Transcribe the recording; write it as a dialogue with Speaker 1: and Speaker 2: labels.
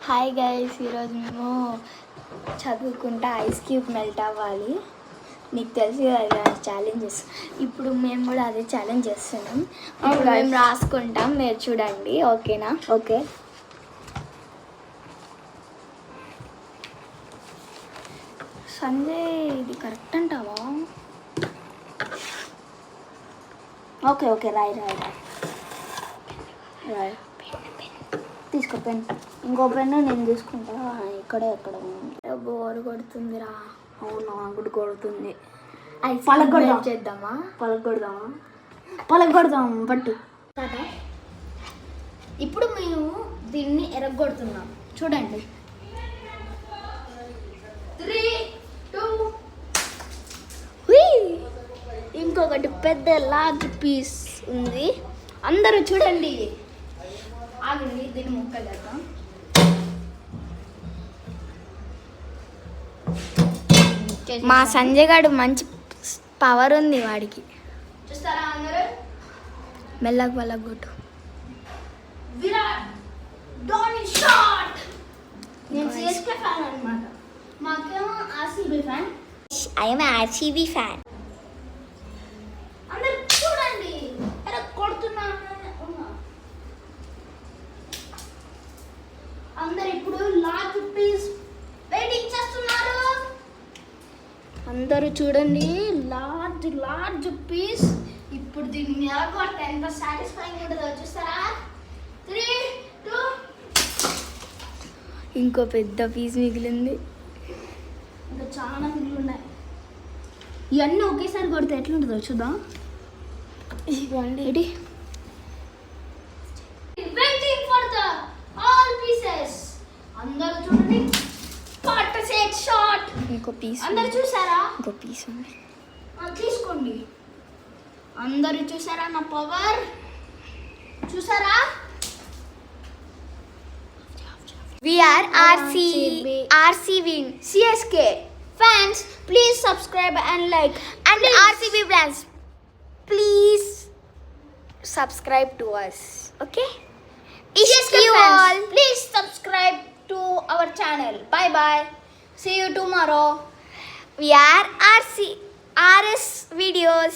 Speaker 1: Hi guys, ఈరోజు మేము చదువుకుంటా ఐస్ క్యూబ్ మెల్ట్ అవ్వాలి. నీకు తెలిసి అది ఛాలెంజెస్. ఇప్పుడు మేము కూడా అదే ఛాలెంజ్ చేస్తున్నాం. ఇప్పుడు మేము రాసుకుంటాం, మీరు చూడండి. ఓకేనా?
Speaker 2: ఓకే.
Speaker 1: సంజయ్, ఇది కరెక్ట్ అంటావా?
Speaker 2: ఓకే ఓకే రాయ్ రాయ్ రాయ్ రాయ్ తీసుకో పెన్. ఇంకో పెన్ను నేను తీసుకుంటా. ఇక్కడే ఎక్కడ
Speaker 1: బోర్ కొడుతుందిరా.
Speaker 2: అవునా, గుడి కొడుతుంది.
Speaker 1: పలగొడదాం చేద్దామా?
Speaker 2: పలగొడదాం పట్టు
Speaker 1: కదా. ఇప్పుడు మేము దీన్ని ఎరగొడుతున్నాం, చూడండి. 3, 2. ఇంకొకటి పెద్ద లార్జ్ పీస్ ఉంది, అందరూ చూడండి. ఆగండి, దీన్ని ముక్కలేద్దాం. మా సంజయ్ గారు మంచి పవర్ ఉంది వాడికి. చూస్తారా అందరూ? మెల్లగా పలగొట్టు. విరాట్ ధోని షాట్. నేను సిఎస్కే ఫ్యాన్ అన్నమాట. మాకేమో RCB fan. I'm RCB fan. అందరూ చూడండి, అరే కొడుతున్నా. అందరు ఇప్పుడు లార్జ్ పీస్ వెయిటింగ్ చేస్తున్నారు. అందరూ చూడండి, లార్జ్ పీస్. ఇప్పుడు దీన్ని ఎలాగొట్ట ఎంత సాటిస్ఫైయింగ్ ఉంటుందో చూస్తారా? 3, 2. ఇంకో పెద్ద పీస్ మిగిలింది. ఇంకా చాలా మిగిలి ఉన్నాయి. ఇవన్నీ ఒకేసారి కొడితే ఎట్లుంటుందో చూద్దాం. ఇవ్వండి. Waiting for the all pieces. అందరూ చూడండి, పార్టిసిపేట్ షాట్. ఇంకో పీస్ అందరూ చూసారా? ఇంకో పీస్ ఉంది, తీసుకోండి. అందరూ చూసారా నా పవర్? చూసారా? We are RCB CSK fans. Please subscribe and like. And please. RCB fans, please subscribe to us. Okay? CSK fans, all. Please subscribe to our channel. Bye bye. See you tomorrow. We are RS videos.